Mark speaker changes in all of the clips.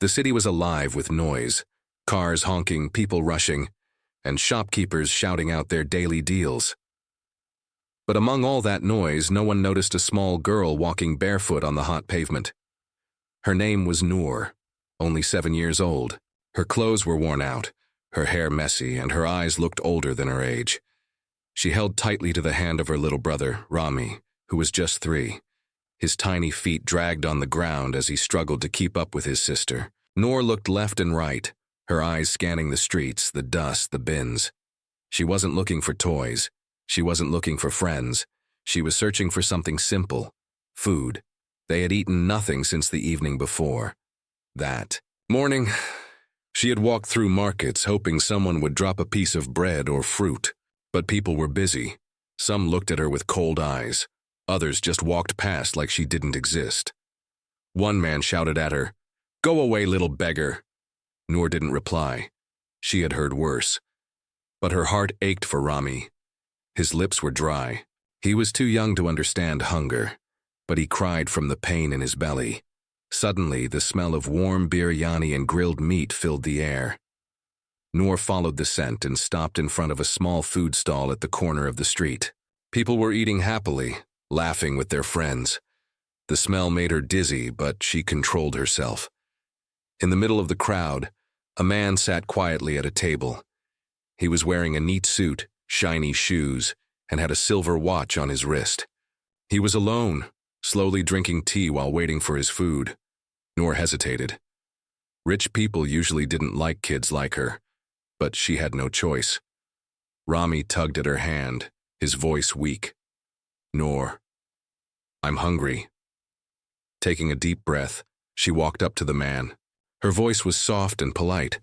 Speaker 1: The city was alive with noise, cars honking, people rushing, and shopkeepers shouting out their daily deals. But among all that noise, no one noticed a small girl walking barefoot on the hot pavement. Her name was Noor, only 7 years old. Her clothes were worn out, her hair messy, and her eyes looked older than her age. She held tightly to the hand of her little brother, Rami, who was just 3. His tiny feet dragged on the ground as he struggled to keep up with his sister. Noor looked left and right, her eyes scanning the streets, the dust, the bins. She wasn't looking for toys. She wasn't looking for friends. She was searching for something simple: food. They had eaten nothing since the evening before. That morning, she had walked through markets hoping someone would drop a piece of bread or fruit. But people were busy. Some looked at her with cold eyes. Others just walked past like she didn't exist. One man shouted at her, "Go away, little beggar." Noor didn't reply. She had heard worse. But her heart ached for Rami. His lips were dry. He was too young to understand hunger, but he cried from the pain in his belly. Suddenly, the smell of warm biryani and grilled meat filled the air. Noor followed the scent and stopped in front of a small food stall at the corner of the street. People were eating happily, laughing with their friends. The smell made her dizzy, but she controlled herself. In the middle of the crowd, a man sat quietly at a table. He was wearing a neat suit, shiny shoes, and had a silver watch on his wrist. He was alone, slowly drinking tea while waiting for his food. Noor hesitated. Rich people usually didn't like kids like her, but she had no choice. Rami tugged at her hand, his voice weak. "Noor, I'm hungry." Taking a deep breath, she walked up to the man. Her voice was soft and polite.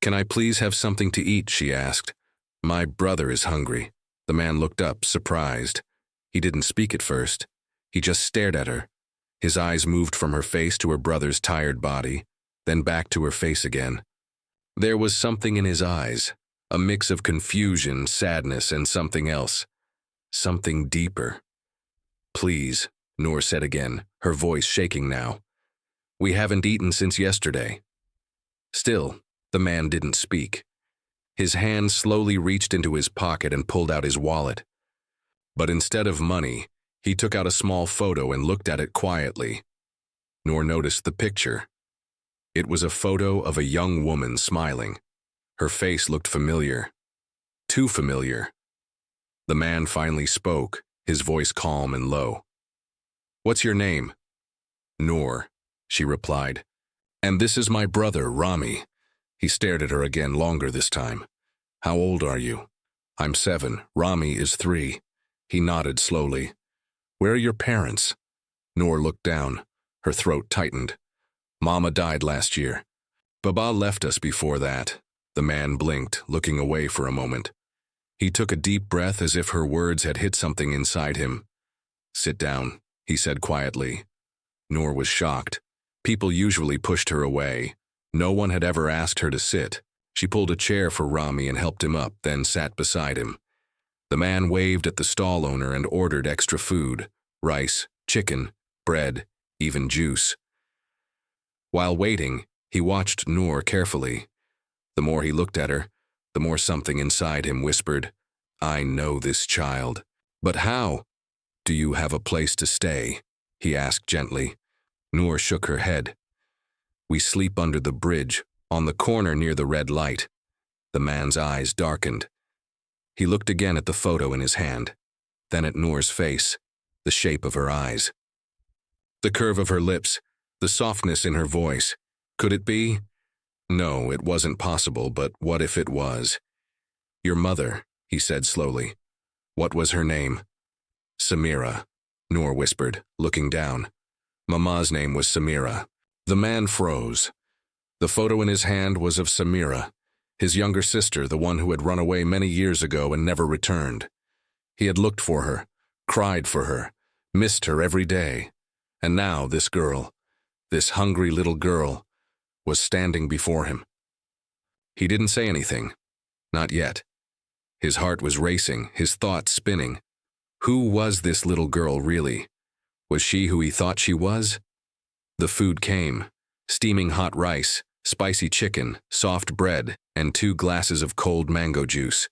Speaker 1: "Can I please have something to eat?" she asked. "My brother is hungry." The man looked up, surprised. He didn't speak at first. He just stared at her. His eyes moved from her face to her brother's tired body, then back to her face again. There was something in his eyes, a mix of confusion, sadness, and something else. Something deeper. "Please," Noor said again, her voice shaking now. "We haven't eaten since yesterday." Still, the man didn't speak. His hand slowly reached into his pocket and pulled out his wallet. But instead of money, he took out a small photo and looked at it quietly. Noor noticed the picture. It was a photo of a young woman smiling. Her face looked familiar. Too familiar. The man finally spoke, his voice calm and low. "What's your name?" "Noor," she replied. "And this is my brother, Rami." He stared at her again, longer this time. "How old are you?" "I'm 7. Rami is 3. He nodded slowly. "Where are your parents?" Noor looked down. Her throat tightened. "Mama died last year. Baba left us before that." The man blinked, looking away for a moment. He took a deep breath as if her words had hit something inside him. "Sit down," he said quietly. Noor was shocked. People usually pushed her away. No one had ever asked her to sit. She pulled a chair for Rami and helped him up, then sat beside him. The man waved at the stall owner and ordered extra food: rice, chicken, bread, even juice. While waiting, he watched Noor carefully. The more he looked at her, the more something inside him whispered, "I know this child." "But how?" "Do you have a place to stay?" he asked gently. Noor shook her head. "We sleep under the bridge, on the corner near the red light." The man's eyes darkened. He looked again at the photo in his hand, then at Noor's face, the shape of her eyes. The curve of her lips, the softness in her voice. Could it be? No, it wasn't possible, but what if it was? "Your mother," he said slowly. "What was her name?" "Samira," Noor whispered, looking down. "Mama's name was Samira." The man froze. The photo in his hand was of Samira, his younger sister, the one who had run away many years ago and never returned. He had looked for her, cried for her, missed her every day. And now this girl, this hungry little girl, was standing before him. He didn't say anything. Not yet. His heart was racing, his thoughts spinning. Who was this little girl really? Was she who he thought she was? The food came. steaming hot rice, spicy chicken, soft bread, and 2 glasses of cold mango juice.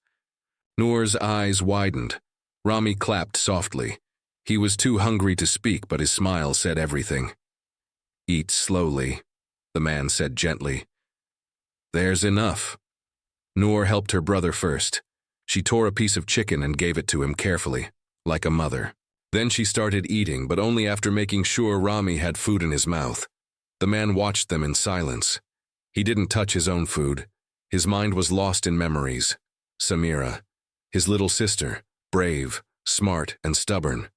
Speaker 1: Noor's eyes widened. Rami clapped softly. He was too hungry to speak, but his smile said everything. "Eat slowly," the man said gently. "There's enough." Noor helped her brother first. She tore a piece of chicken and gave it to him carefully, like a mother. Then she started eating, but only after making sure Rami had food in his mouth. The man watched them in silence. He didn't touch his own food. His mind was lost in memories. Samira, his little sister, brave, smart, and stubborn.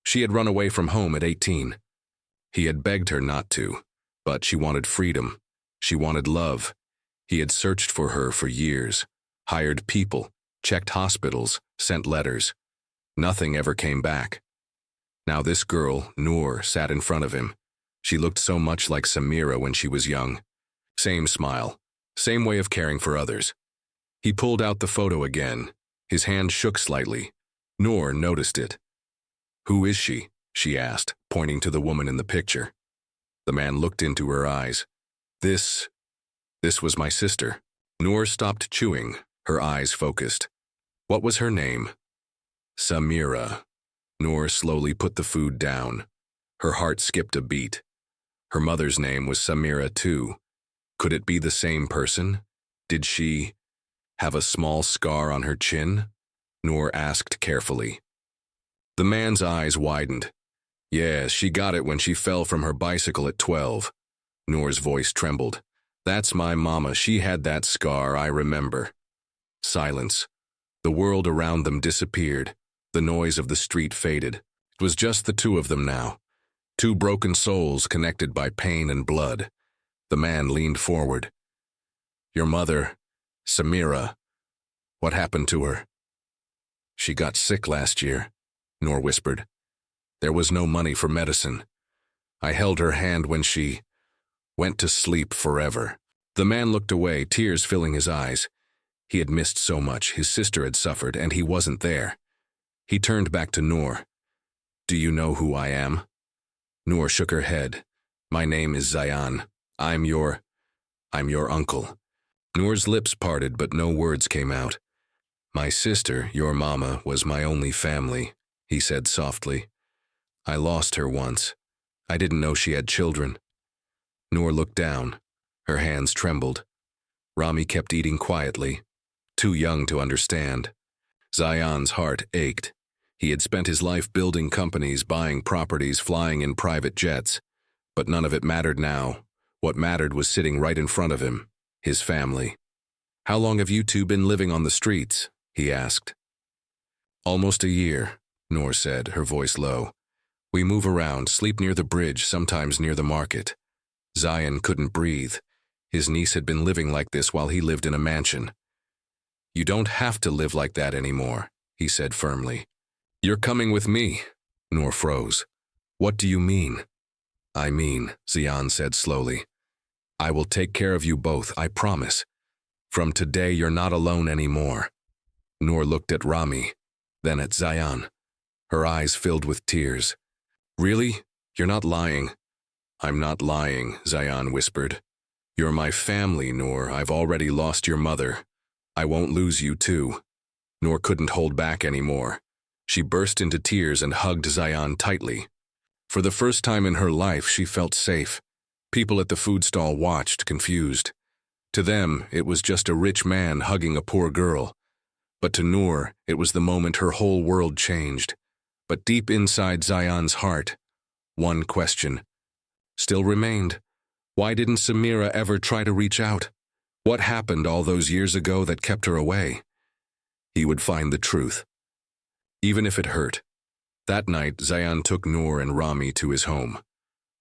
Speaker 1: She had run away from home at 18. He had begged her not to, but she wanted freedom. She wanted love. He had searched for her for years, hired people, checked hospitals, sent letters. Nothing ever came back. Now this girl, Noor, sat in front of him. She looked so much like Samira when she was young. Same smile, same way of caring for others. He pulled out the photo again. His hand shook slightly. Noor noticed it. "Who is she?" she asked, pointing to the woman in the picture. The man looked into her eyes. This was my sister." Noor stopped chewing, her eyes focused. "What was her name?" "Samira." Noor slowly put the food down. Her heart skipped a beat. Her mother's name was Samira too. Could it be the same person? Did she have a small scar on her chin? Noor asked carefully. The man's eyes widened. "Yes, she got it when she fell from her bicycle at 12. Noor's voice trembled. "That's my mama. She had that scar, I remember." Silence. The world around them disappeared. The noise of the street faded. It was just the two of them now. 2 broken souls connected by pain and blood. The man leaned forward. "Your mother, Samira, what happened to her?" "She got sick last year," Noor whispered. "There was no money for medicine. I held her hand when she went to sleep forever." The man looked away, tears filling his eyes. He had missed so much. His sister had suffered, and he wasn't there. He turned back to Noor. "Do you know who I am?" Noor shook her head. "My name is Zayan. I'm your uncle." Noor's lips parted, but no words came out. "My sister, your mama, was my only family," he said softly. "I lost her once. I didn't know she had children." Noor looked down. Her hands trembled. Rami kept eating quietly, too young to understand. Zayan's heart ached. He had spent his life building companies, buying properties, flying in private jets. But none of it mattered now. What mattered was sitting right in front of him, his family. "How long have you two been living on the streets?" he asked. "Almost a year," Noor said, her voice low. "We move around, sleep near the bridge, sometimes near the market." Zayan couldn't breathe. His niece had been living like this while he lived in a mansion. "You don't have to live like that anymore," he said firmly. "You're coming with me." Noor froze. "What do you mean?" "I mean," Zayan said slowly, "I will take care of you both, I promise. From today you're not alone anymore." Noor looked at Rami, then at Zayan. Her eyes filled with tears. "Really? You're not lying?" "I'm not lying," Zayan whispered. "You're my family, Noor. I've already lost your mother. I won't lose you too." Noor couldn't hold back anymore. She burst into tears and hugged Zayan tightly. For the first time in her life, she felt safe. People at the food stall watched, confused. To them, it was just a rich man hugging a poor girl. But to Noor, it was the moment her whole world changed. But deep inside Zayan's heart, one question still remained. Why didn't Samira ever try to reach out? What happened all those years ago that kept her away? He would find the truth, even if it hurt. That night, Zayan took Noor and Rami to his home.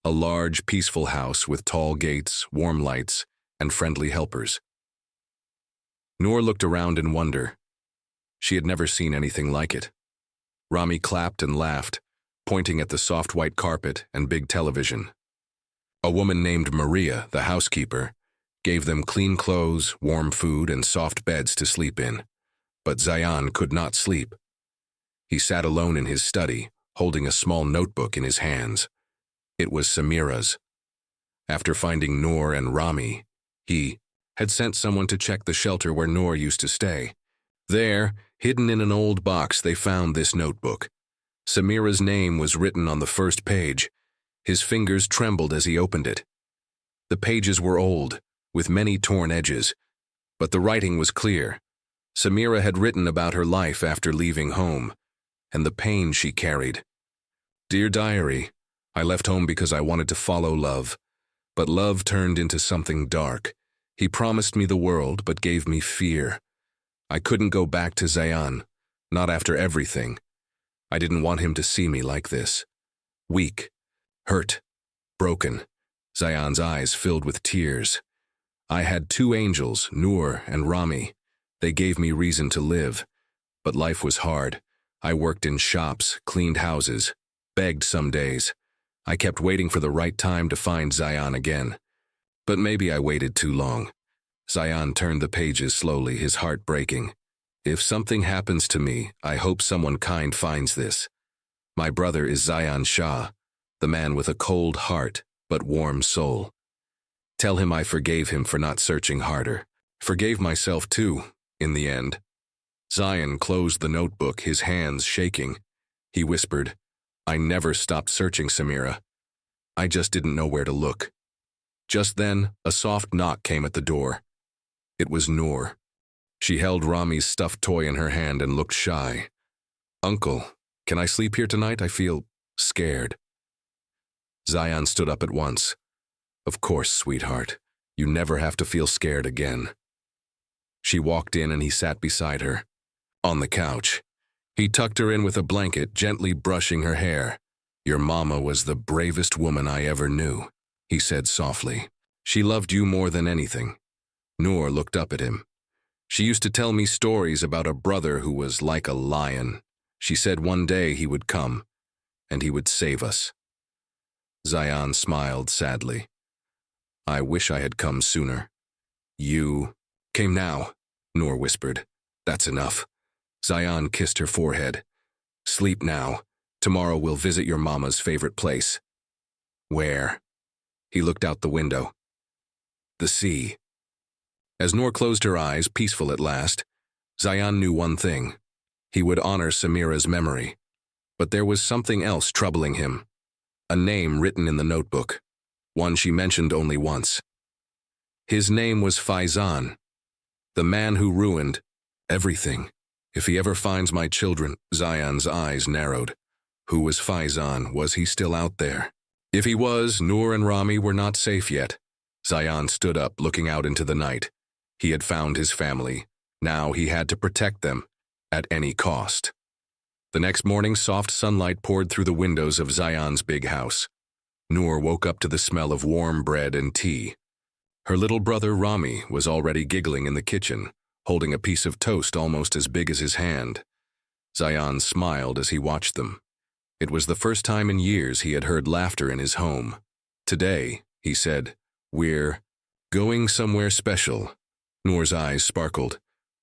Speaker 1: A large, peaceful house with tall gates, warm lights, and friendly helpers. Noor looked around in wonder. She had never seen anything like it. Rami clapped and laughed, pointing at the soft white carpet and big television. A woman named Maria, the housekeeper, gave them clean clothes, warm food, and soft beds to sleep in. But Zayan could not sleep. He sat alone in his study, holding a small notebook in his hands. It was Samira's. After finding Noor and Rami, he had sent someone to check the shelter where Noor used to stay. There, hidden in an old box, they found this notebook. Samira's name was written on the first page. His fingers trembled as he opened it. The pages were old, with many torn edges, but the writing was clear. Samira had written about her life after leaving home, and the pain she carried. Dear Diary, I left home because I wanted to follow love, but love turned into something dark. He promised me the world, but gave me fear. I couldn't go back to Zayan, not after everything. I didn't want him to see me like this. Weak, hurt, broken. Zayan's eyes filled with tears. I had two angels, Noor and Rami. They gave me reason to live. But life was hard. I worked in shops, cleaned houses, begged some days. I kept waiting for the right time to find Zayan again. But maybe I waited too long. Zayan turned the pages slowly, his heart breaking. If something happens to me, I hope someone kind finds this. My brother is Zayan Shah, the man with a cold heart but warm soul. Tell him I forgave him for not searching harder. Forgave myself too, in the end. Zayan closed the notebook, his hands shaking. He whispered, I never stopped searching, Samira. I just didn't know where to look. Just then, a soft knock came at the door. It was Noor. She held Rami's stuffed toy in her hand and looked shy. Uncle, can I sleep here tonight? I feel scared. Zayan stood up at once. Of course, sweetheart. You never have to feel scared again. She walked in and he sat beside her. On the couch. He tucked her in with a blanket, gently brushing her hair. Your mama was the bravest woman I ever knew, he said softly. She loved you more than anything. Noor looked up at him. She used to tell me stories about a brother who was like a lion. She said one day he would come, and he would save us. Zayan smiled sadly. I wish I had come sooner. You came now, Noor whispered. That's enough. Zayan kissed her forehead. Sleep now. Tomorrow we'll visit your mama's favorite place. Where? He looked out the window. The sea. As Noor closed her eyes, peaceful at last, Zayan knew one thing. He would honor Samira's memory. But there was something else troubling him. A name written in the notebook. One she mentioned only once. His name was Faizan. The man who ruined everything. If he ever finds my children, Zayan's eyes narrowed. Who was Faizan? Was he still out there? If he was, Noor and Rami were not safe yet. Zayan stood up, looking out into the night. He had found his family. Now he had to protect them, at any cost. The next morning, soft sunlight poured through the windows of Zayan's big house. Noor woke up to the smell of warm bread and tea. Her little brother Rami was already giggling in the kitchen, holding a piece of toast almost as big as his hand. Zayan smiled as he watched them. It was the first time in years he had heard laughter in his home. Today, he said, we're going somewhere special. Noor's eyes sparkled.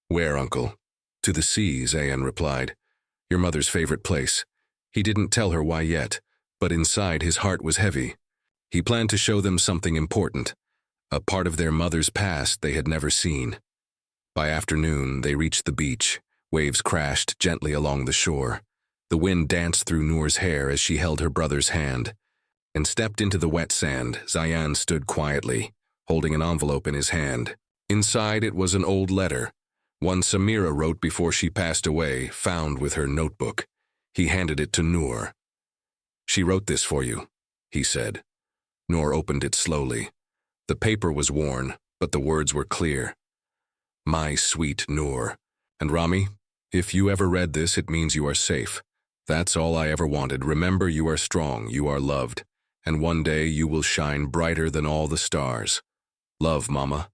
Speaker 1: Where, Uncle? To the sea, Zayan replied. Your mother's favorite place. He didn't tell her why yet, but inside his heart was heavy. He planned to show them something important, a part of their mother's past they had never seen. By afternoon, they reached the beach. Waves crashed gently along the shore. The wind danced through Noor's hair as she held her brother's hand. And stepped into the wet sand, Zayan stood quietly, holding an envelope in his hand. Inside it was an old letter, one Samira wrote before she passed away, found with her notebook. He handed it to Noor. She wrote this for you, he said. Noor opened it slowly. The paper was worn, but the words were clear. My sweet Noor. And Rami, if you ever read this, it means you are safe. That's all I ever wanted. Remember, you are strong, you are loved, and one day you will shine brighter than all the stars. Love, Mama.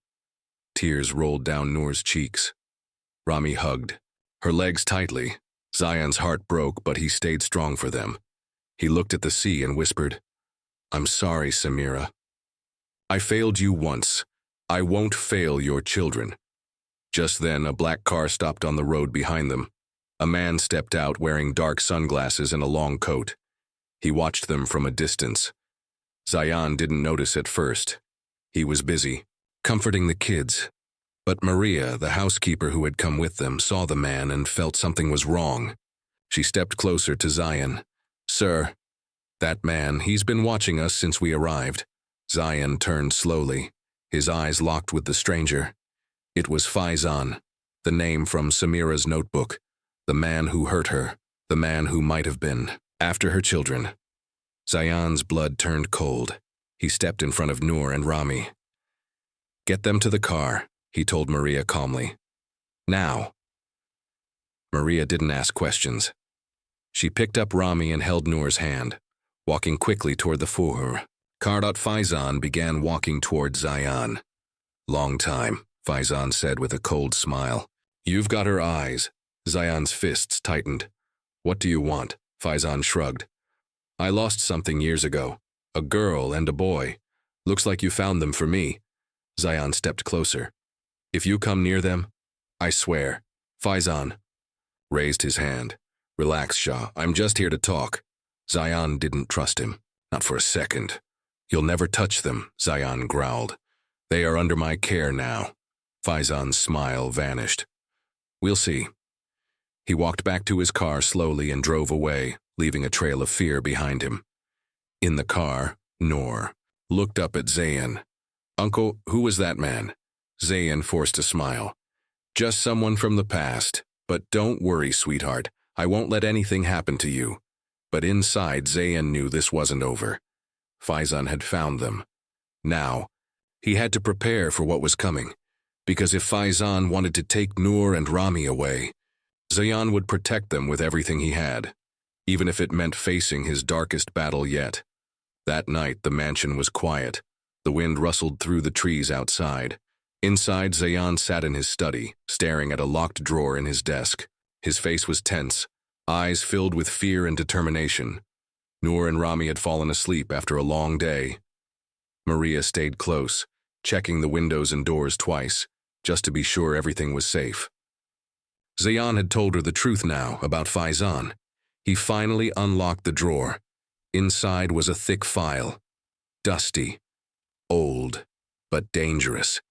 Speaker 1: Tears rolled down Noor's cheeks. Rami hugged her legs tightly. Zayan's heart broke, but he stayed strong for them. He looked at the sea and whispered, I'm sorry, Samira. I failed you once. I won't fail your children. Just then, a black car stopped on the road behind them. A man stepped out wearing dark sunglasses and a long coat. He watched them from a distance. Zayan didn't notice at first. He was busy, comforting the kids. But Maria, the housekeeper who had come with them, saw the man and felt something was wrong. She stepped closer to Zayan. "Sir, that man, he's been watching us since we arrived." Zayan turned slowly, his eyes locked with the stranger. It was Faizan, the name from Samira's notebook, the man who hurt her, the man who might have been after her children. Zayan's blood turned cold. He stepped in front of Noor and Rami. "Get them to the car," he told Maria calmly. "Now." Maria didn't ask questions. She picked up Rami and held Noor's hand, walking quickly toward the Purrfect. Faizan began walking toward Zayan. "Long time," Faizan said with a cold smile. "You've got her eyes." Zayan's fists tightened. "What do you want?" Faizan shrugged. "I lost something years ago. A girl and a boy. Looks like you found them for me." Zayan stepped closer. "If you come near them, I swear." Faizan raised his hand. "Relax, Shah. I'm just here to talk." Zayan didn't trust him. Not for a second. "You'll never touch them," Zayan growled. "They are under my care now." Faizan's smile vanished. "We'll see." He walked back to his car slowly and drove away, leaving a trail of fear behind him. In the car, Noor looked up at Zayan. "Uncle, who was that man?" Zayan forced a smile. "Just someone from the past. But don't worry, sweetheart. I won't let anything happen to you." But inside, Zayan knew this wasn't over. Faizan had found them. Now, he had to prepare for what was coming, because if Faizan wanted to take Noor and Rami away, Zayan would protect them with everything he had, even if it meant facing his darkest battle yet. That night, the mansion was quiet. The wind rustled through the trees outside. Inside, Zayan sat in his study, staring at a locked drawer in his desk. His face was tense, eyes filled with fear and determination. Noor and Rami had fallen asleep after a long day. Maria stayed close, checking the windows and doors twice, just to be sure everything was safe. Zayan had told her the truth now about Faizan. He finally unlocked the drawer. Inside was a thick file. Dusty, old, but dangerous.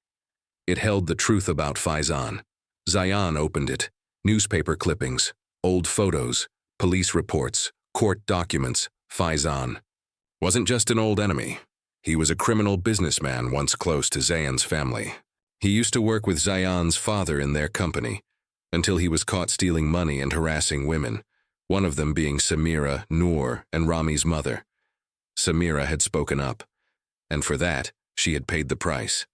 Speaker 1: It held the truth about Faizan. Zayan opened it. Newspaper clippings, old photos, police reports, court documents. Faizan wasn't just an old enemy. He was a criminal businessman once close to Zayan's family. He used to work with Zayan's father in their company, until he was caught stealing money and harassing women, one of them being Samira, Noor, and Rami's mother. Samira had spoken up, and for that, she had paid the price.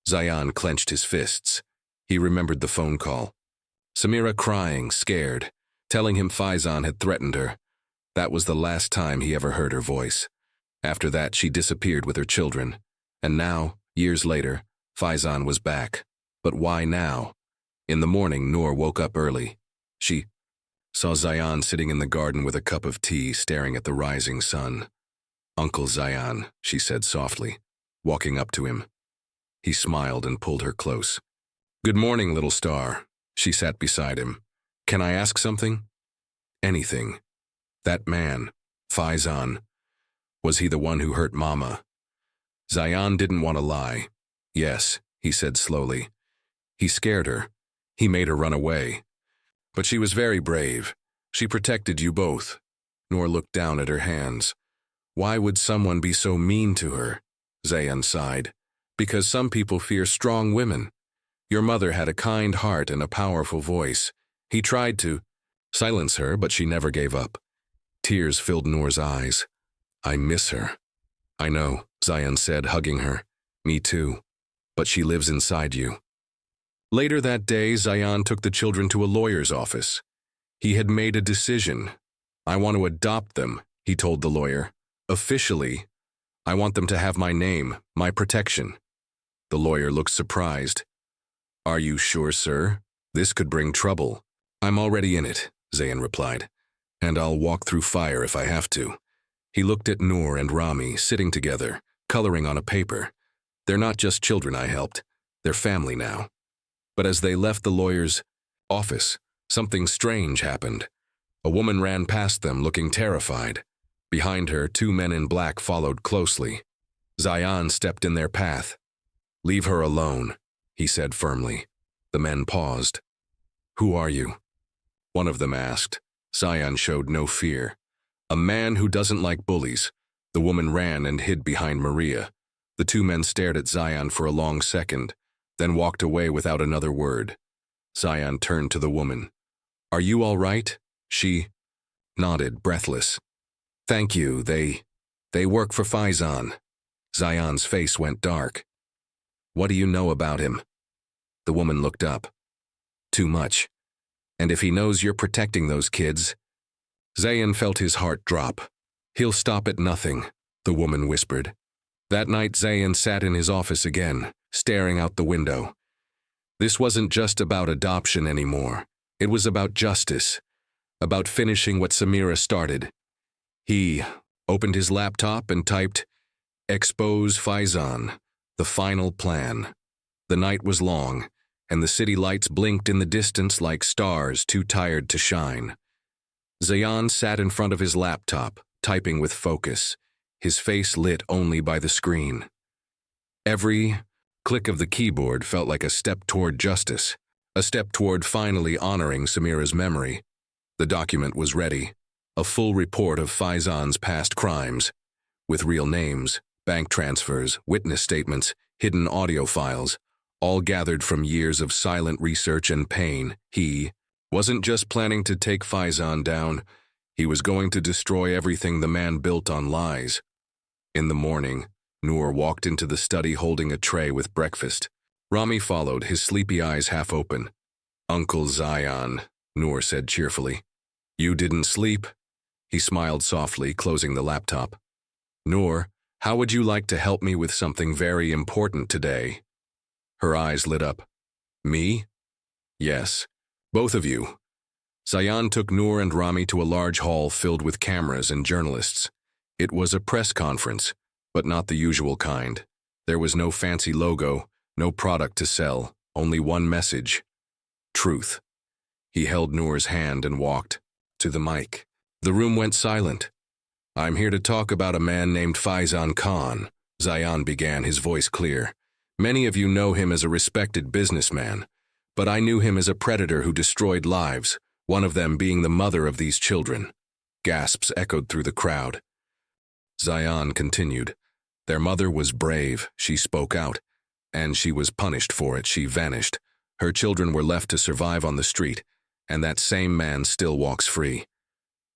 Speaker 1: Zayan clenched his fists. He remembered the phone call. Samira crying, scared, telling him Faizan had threatened her. That was the last time he ever heard her voice. After that, she disappeared with her children. And now, years later, Faizan was back. But why now? In the morning, Noor woke up early. She saw Zayan sitting in the garden with a cup of tea, staring at the rising sun. "Uncle Zayan," she said softly, walking up to him. He smiled and pulled her close. "Good morning, little star." She sat beside him. "Can I ask something?" "Anything." "That man, Faizan, was he the one who hurt Mama?" Zayan didn't want to lie. "Yes," he said slowly. "He scared her. He made her run away. But she was very brave. She protected you both." Noor looked down at her hands. "Why would someone be so mean to her?" Zayan sighed. "Because some people fear strong women. Your mother had a kind heart and a powerful voice. He tried to silence her, but she never gave up." Tears filled Noor's eyes. "I miss her." "I know," Zayan said, hugging her. "Me too. But she lives inside you." Later that day, Zayan took the children to a lawyer's office. He had made a decision. "I want to adopt them," he told the lawyer. "Officially, I want them to have my name, my protection." The lawyer looked surprised. "Are you sure, sir? This could bring trouble." "I'm already in it," Zayan replied. "And I'll walk through fire if I have to." He looked at Noor and Rami sitting together, coloring on a paper. "They're not just children I helped. They're family now." But as they left the lawyer's office, something strange happened. A woman ran past them looking terrified. Behind her, two men in black followed closely. Zion stepped in their path. "Leave her alone," he said firmly. The men paused. "Who are you?" one of them asked. Zion showed no fear. "A man who doesn't like bullies." The woman ran and hid behind Maria. The two men stared at Zion for a long second, then walked away without another word. Zion turned to the woman. "Are you all right?" She nodded, breathless. "Thank you, they work for Faizan." Zion's face went dark. "What do you know about him?" The woman looked up. "Too much. And if he knows you're protecting those kids..." Zayn felt his heart drop. "He'll stop at nothing," the woman whispered. That night Zayn sat in his office again, staring out the window. This wasn't just about adoption anymore. It was about justice, about finishing what Samira started. He opened his laptop and typed, "Expose Faizan, the final plan." The night was long, and the city lights blinked in the distance like stars too tired to shine. Zayan sat in front of his laptop, typing with focus, his face lit only by the screen. Every click of the keyboard felt like a step toward justice, a step toward finally honoring Samira's memory. The document was ready, a full report of Faizan's past crimes, with real names, bank transfers, witness statements, hidden audio files, all gathered from years of silent research and pain. He wasn't just planning to take Faizan down, he was going to destroy everything the man built on lies. In the morning, Noor walked into the study holding a tray with breakfast. Rami followed, his sleepy eyes half open. "Uncle Zion," Noor said cheerfully. "You didn't sleep?" He smiled softly, closing the laptop. "Noor, how would you like to help me with something very important today?" Her eyes lit up. "Me?" "Yes, both of you." Zayan took Noor and Rami to a large hall filled with cameras and journalists. It was a press conference, but not the usual kind. There was no fancy logo, no product to sell, only one message: truth. He held Noor's hand and walked to the mic. The room went silent. "I'm here to talk about a man named Faizan Khan," Zayan began, his voice clear. "Many of you know him as a respected businessman, but I knew him as a predator who destroyed lives, one of them being the mother of these children." Gasps echoed through the crowd. Zayan continued. "Their mother was brave, she spoke out, and she was punished for it. She vanished. Her children were left to survive on the street, and that same man still walks free."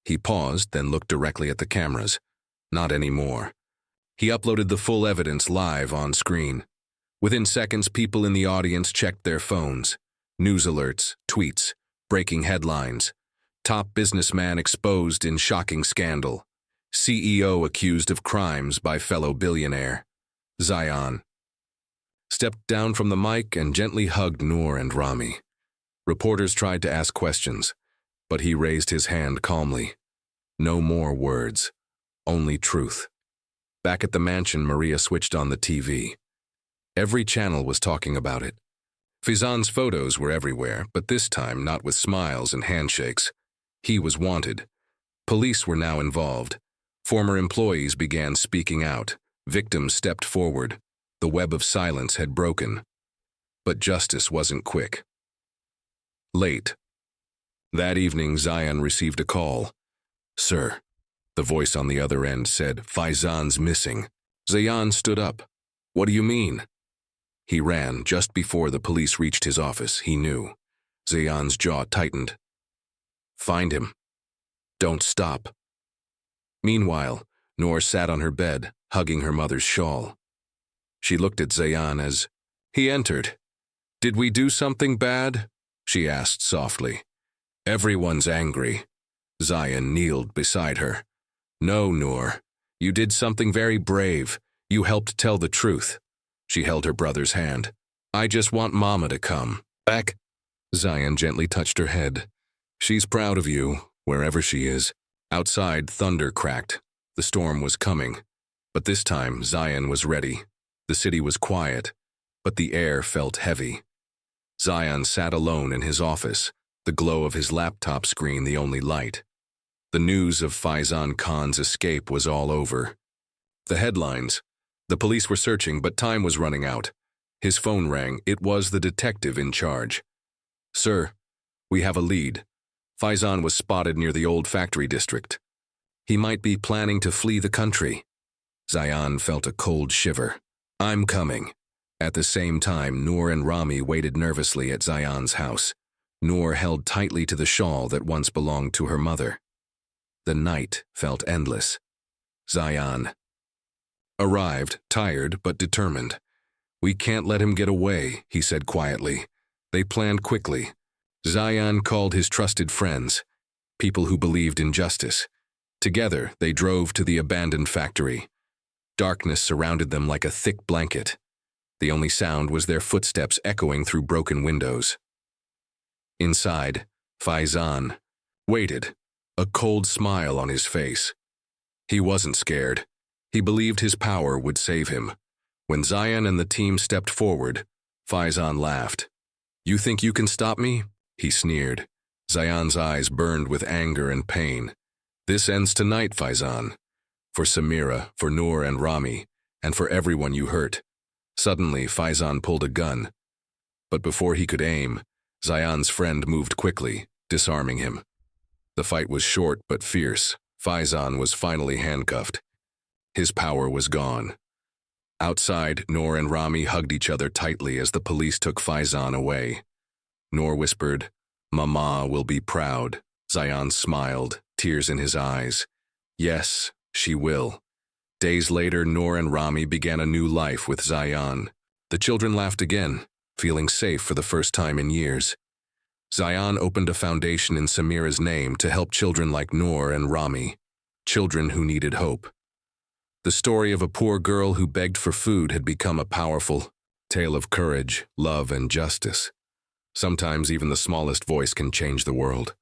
Speaker 1: He paused, then looked directly at the cameras. "Not anymore." He uploaded the full evidence live on screen. Within seconds, people in the audience checked their phones. News alerts, tweets, breaking headlines. Top businessman exposed in shocking scandal. CEO accused of crimes by fellow billionaire. Zion stepped down from the mic and gently hugged Noor and Rami. Reporters tried to ask questions, but he raised his hand calmly. No more words, only truth. Back at the mansion, Maria switched on the TV. Every channel was talking about it. Faizan's photos were everywhere, but this time not with smiles and handshakes. He was wanted. Police were now involved. Former employees began speaking out. Victims stepped forward. The web of silence had broken. But justice wasn't quick. Late. That evening, Zion received a call. "Sir," the voice on the other end said, "Faizan's missing." Zayan stood up. "What do you mean?" He ran just before the police reached his office. He knew. Zayan's jaw tightened. "Find him. Don't stop." Meanwhile, Noor sat on her bed, hugging her mother's shawl. She looked at Zayan as he entered. "Did we do something bad?" she asked softly. "Everyone's angry." Zayan kneeled beside her. "No, Noor. You did something very brave. You helped tell the truth." She held her brother's hand. "I just want Mama to come back." Zayan gently touched her head. "She's proud of you, wherever she is." Outside, thunder cracked. The storm was coming. But this time, Zayan was ready. The city was quiet, but the air felt heavy. Zayan sat alone in his office, the glow of his laptop screen the only light. The news of Faizan Khan's escape was all over. The headlines. The police were searching, but time was running out. His phone rang. It was the detective in charge. "Sir, we have a lead. Faizan was spotted near the old factory district. He might be planning to flee the country." Zayan felt a cold shiver. "I'm coming." At the same time, Noor and Rami waited nervously at Zayan's house. Noor held tightly to the shawl that once belonged to her mother. The night felt endless. Zayan arrived, tired but determined. "We can't let him get away," he said quietly. They planned quickly. Zayan called his trusted friends, people who believed in justice. Together, they drove to the abandoned factory. Darkness surrounded them like a thick blanket. The only sound was their footsteps echoing through broken windows. Inside, Faizan waited, a cold smile on his face. He wasn't scared. He believed his power would save him. When Zayan and the team stepped forward, Faizan laughed. "You think you can stop me?" he sneered. Zayan's eyes burned with anger and pain. "This ends tonight, Faizan. For Samira, for Noor and Rami, and for everyone you hurt." Suddenly, Faizan pulled a gun. But before he could aim, Zayan's friend moved quickly, disarming him. The fight was short but fierce. Faizan was finally handcuffed. His power was gone. Outside, Noor and Rami hugged each other tightly as the police took Faizan away. Noor whispered, "Mama will be proud." Zayan smiled, tears in his eyes. "Yes, she will." Days later, Noor and Rami began a new life with Zayan. The children laughed again, feeling safe for the first time in years. Zayan opened a foundation in Samira's name to help children like Noor and Rami, children who needed hope. The story of a poor girl who begged for food had become a powerful tale of courage, love, and justice. Sometimes even the smallest voice can change the world.